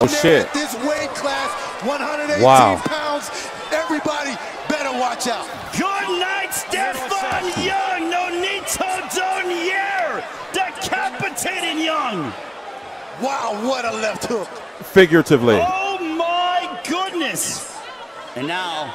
shit. This weight class, 118 pounds. Everybody better watch out. Good night, Stephon Young. Nonito Donaire decapitating Young. Wow, what a left hook. Figuratively. Oh my goodness. And now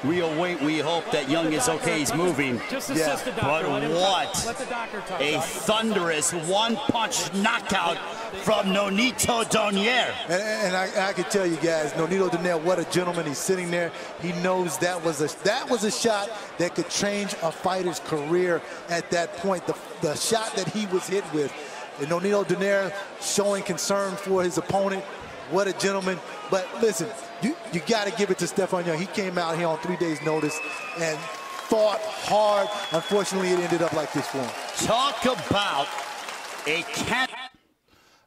we await, we hope that Young is okay, he's moving. Just assist the doctor. But what a thunderous one-punch knockout from Nonito Donaire. And I can tell you guys, Nonito Donaire, what a gentleman. He's sitting there. He knows that was a shot that could change a fighter's career at that point. The shot that he was hit with. And Nonito Donaire showing concern for his opponent. What a gentleman. But listen, you got to give it to Stephon Young. He came out here on 3 days' notice and fought hard. Unfortunately, it ended up like this for him. Talk about a cat.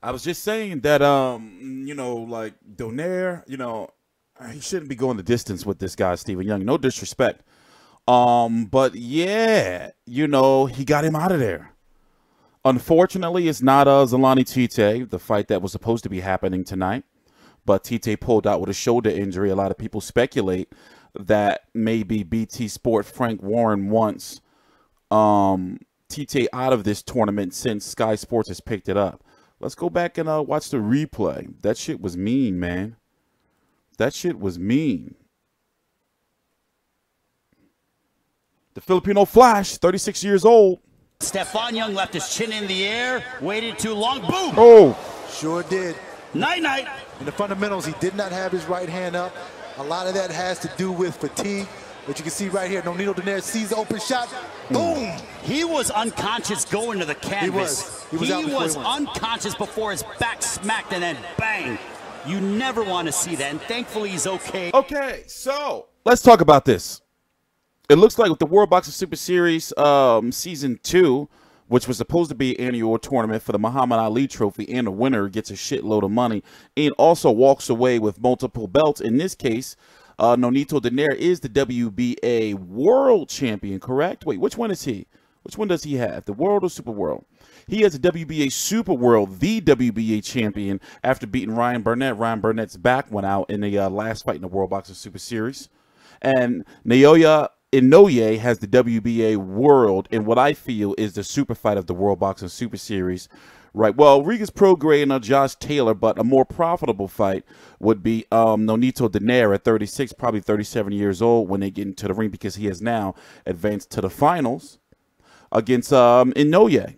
I was just saying that, you know, like Donaire, you know, he shouldn't be going the distance with this guy, Stephon Young. No disrespect. But yeah, you know, he got him out of there. Unfortunately, it's not Zolani Tete, the fight that was supposed to be happening tonight. But Tete pulled out with a shoulder injury. A lot of people speculate that maybe BT Sport Frank Warren wants Tete out of this tournament since Sky Sports has picked it up. Let's go back and watch the replay. That shit was mean, man. That shit was mean. The Filipino Flash, 36 years old. Stephon Young left his chin in the air, waited too long, boom! Oh! Sure did. Night-night. In the fundamentals, he did not have his right hand up. A lot of that has to do with fatigue. But you can see right here, Nonito Donaire sees the open shot. Boom! He was unconscious going to the canvas. He was unconscious before his back smacked, and then bang. You never want to see that, and thankfully he's okay. Okay, so let's talk about this. It looks like with the World Boxing Super Series Season 2, which was supposed to be an annual tournament for the Muhammad Ali Trophy, and the winner gets a shitload of money and also walks away with multiple belts. In this case, Nonito Donaire is the WBA World Champion, correct? Wait, which one is he? Which one does he have? The World or Super World? He has a WBA Super World, the WBA champion, after beating Ryan Burnett. Ryan Burnett's back went out in the last fight in the World Boxing Super Series. And Inoue has the WBA World in what I feel is the super fight of the World Boxing Super Series. Right. Well, Regis Prograis and Josh Taylor, but a more profitable fight would be Nonito Donaire at 36, probably 37 years old when they get into the ring, because he has now advanced to the finals against Inoue.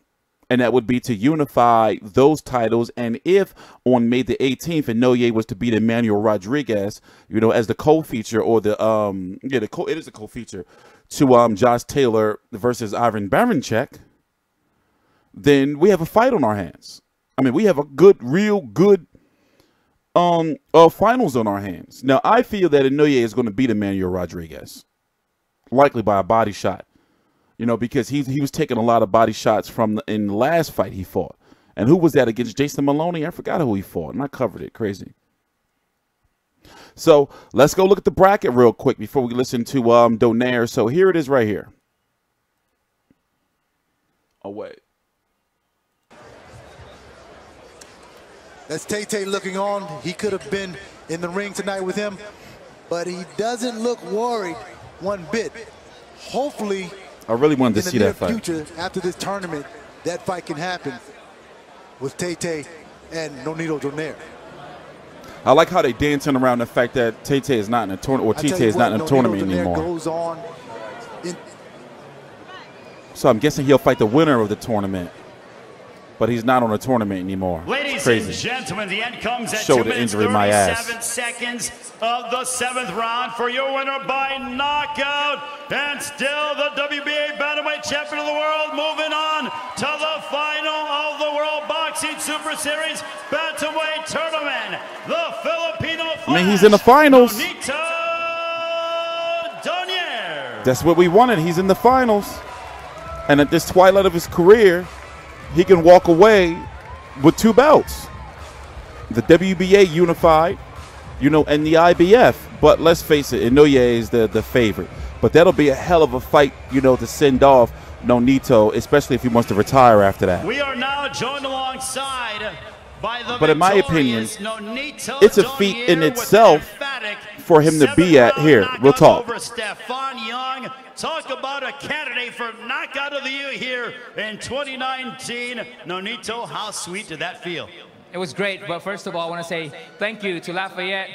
And that would be to unify those titles. And if on May the 18th, Inoue was to beat Emmanuel Rodriguez, you know, as the co-feature, or the it is a co-feature to Josh Taylor versus Ivan Barancek, then we have a fight on our hands. I mean, we have a real good finals on our hands. Now, I feel that Inoue is going to beat Emmanuel Rodriguez, likely by a body shot. You know, because he was taking a lot of body shots in the last fight he fought. And who was that against? Jason Maloney? I forgot who he fought, and I covered it. Crazy. So let's go look at the bracket real quick before we listen to Donaire. So here it is right here. Oh, wait. That's Tete looking on. He could have been in the ring tonight with him, but he doesn't look worried one bit. Hopefully, I really wanted to see that fight. In the near future, after this tournament, that fight can happen with Tete and Nonito Donaire. I like how they dancing around the fact that Tete is not in a tournament, or Tete is not in a tournament anymore. Goes on so I'm guessing he'll fight the winner of the tournament, but he's not on a tournament anymore. Ladies and gentlemen, the end comes at Shoulder 2 minutes, injury in my ass. 37 seconds of the 7th round for your winner by knockout, and still the WBA Bantamweight Champion of the world, moving on to the final of the World Boxing Super Series Bantamweight Tournament, the Filipino Flash, I mean, he's in the finals. Nonito Donaire. That's what we wanted. He's in the finals. And at this twilight of his career, he can walk away with 2 belts. The WBA unified, you know, and the IBF. But let's face it, Inoue is the favorite. But that'll be a hell of a fight, you know, to send off Nonito, especially if he wants to retire after that. We are now joined alongside by the but in my opinion, Nonito it's a feat in Donaire itself for him to be at. Here, we'll talk. Over Stephon Young. Talk about a candidate for knockout of the year here in 2019. Nonito, how sweet did that feel? It was great, but first of all, I want to say thank you to Lafayette.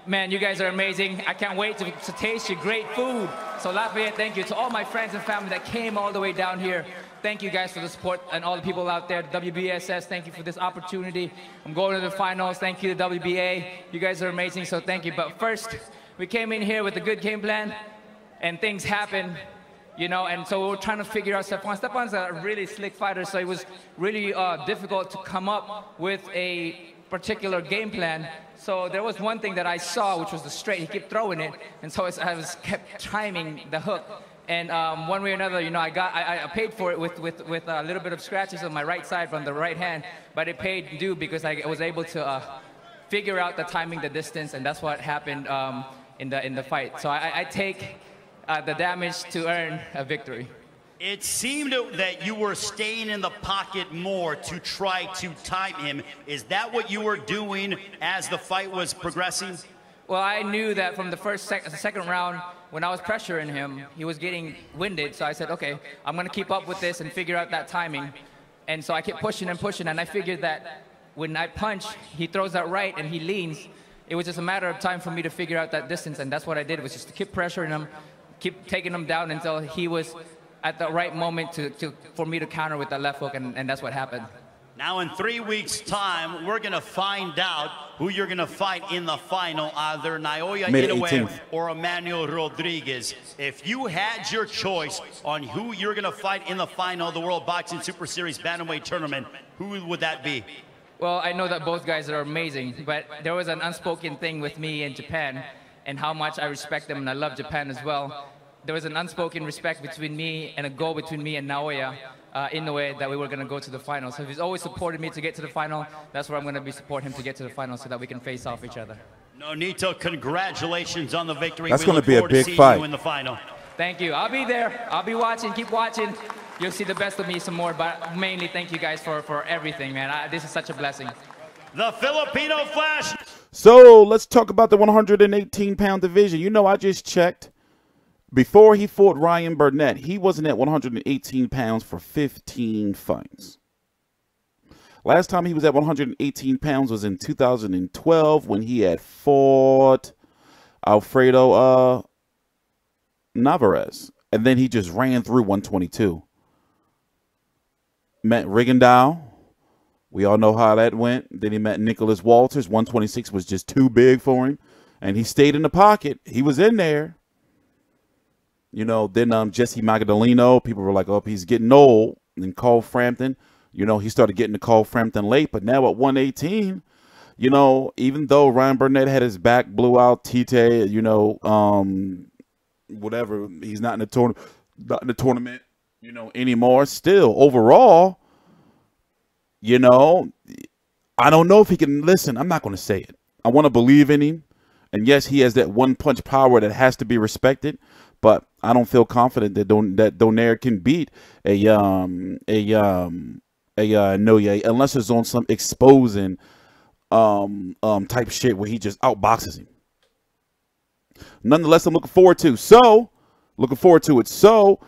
Man, you guys are amazing. I can't wait to taste your great food. So Lafayette, thank you. To all my friends and family that came all the way down here, thank you guys for the support, and all the people out there, WBSS, thank you for this opportunity. I'm going to the finals. Thank you to WBA. You guys are amazing, so thank you. But first, we came in here with a good game plan, and things happen, you know, and so we're trying to figure out Stephon. Stephon's a really slick fighter, so it was really difficult to come up with a particular game plan. So there was one thing that I saw, which was the straight. He kept throwing it, and so I was kept timing the hook. And one way or another, you know, I paid for it with a little bit of scratches on my right side from the right hand, but it paid due because I was able to figure out the timing, the distance, and that's what happened in the fight. So I take the damage to earn a victory. It seemed that you were staying in the pocket more to try to time him. Is that what you were doing as the fight was progressing? Well, I knew that from the second round, when I was pressuring him, he was getting winded. So I said, okay, I'm going to keep up with this and figure out that timing. And so I kept pushing and pushing, and I figured that when I punch, he throws that right and he leans. It was just a matter of time for me to figure out that distance, and that's what I did, was just to keep pressuring him, keep taking him down until he was at the right moment for me to counter with that left hook, and that's what happened. Now in 3 weeks' time, we're going to find out who you're going to fight in the final, either Naoya Inoue or Emmanuel Rodriguez. If you had your choice on who you're going to fight in the final of the World Boxing Super Series Bantamweight Tournament, who would that be? Well, I know that both guys are amazing, but there was an unspoken thing with me in Japan and how much I respect them, and I love Japan as well. There was an unspoken respect between me and a goal between me and Naoya Inoue that we were going to go to the final. So he's always supported me to get to the final. That's where I'm going to be supporting him to get to the final so that we can face off each other. Nonito, congratulations on the victory. That's going to be a big fight. You in the final. Thank you. I'll be there. I'll be watching. Keep watching. You'll see the best of me some more. But mainly, thank you guys for everything, man. This is such a blessing. The Filipino Flash. So let's talk about the 118-pound division. You know, I just checked. Before he fought Ryan Burnett, he wasn't at 118 pounds for 15 fights. Last time he was at 118 pounds was in 2012 when he had fought Alfredo Navarez. And then he just ran through 122. Met Rigondeaux. We all know how that went. Then he met Nicholas Walters. 126 was just too big for him. And he stayed in the pocket. He was in there. You know, then Jesse Magdaleno, people were like, oh, he's getting old. And then Cole Frampton, you know, he started getting to Cole Frampton late. But now at 118, you know, even though Ryan Burnett had his back, blew out Tete, you know, whatever, he's not in the tournament, you know, anymore. Still, overall, you know, I don't know if he can listen. I'm not going to say it. I want to believe in him. And yes, he has that one-punch power that has to be respected. But I don't feel confident that Donaire can beat a Inoue unless it's on some exposing type shit where he just outboxes him. Nonetheless, I'm looking forward to it. So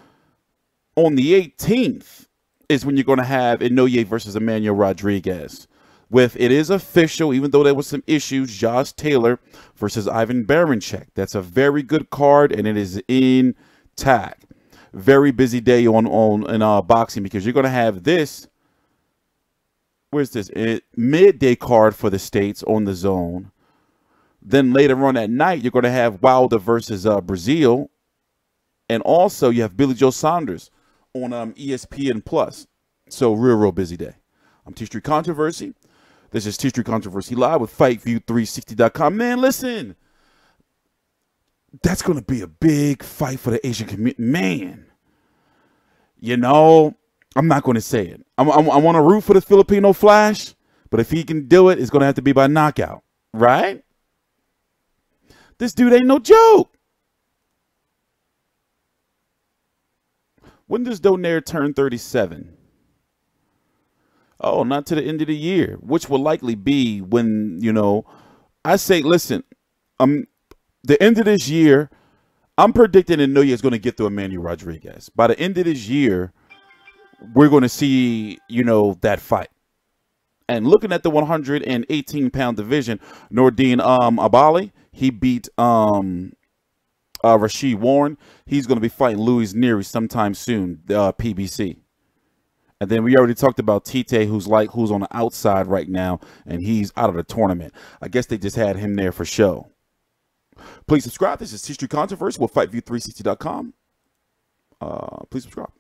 on the 18th is when you're going to have Inoue versus Emmanuel Rodriguez. It is official, even though there was some issues, Josh Taylor versus Ivan Baranchyk. That's a very good card, and it is intact. Very busy day in boxing because you're going to have this. Where's this? Midday card for the States on the Zone. Then later on at night, you're going to have Wilder versus Brazil. And also, you have Billy Joe Saunders on ESPN Plus. So, real busy day. I'm TstreeT Controversy. This is TstreeT Controversy Live with FightView360.com. Man, listen. That's going to be a big fight for the Asian community. Man. You know, I'm not going to say it. I want to root for the Filipino Flash, but if he can do it, it's going to have to be by knockout. Right? This dude ain't no joke. When does Donaire turn 37? Oh, not to the end of the year, which will likely be when, you know, I say, listen, the end of this year, I'm predicting Inoue is going to get through Emmanuel Rodriguez. By the end of this year, we're going to see, you know, that fight. And looking at the 118-pound division, Nordine Abali, he beat Rashid Warren. He's going to be fighting Luis Nery sometime soon, PBC. And then we already talked about Tete, who's on the outside right now, and he's out of the tournament. I guess they just had him there for show. Please subscribe. This is TstreeT Controversy with FightView360.com. Please subscribe.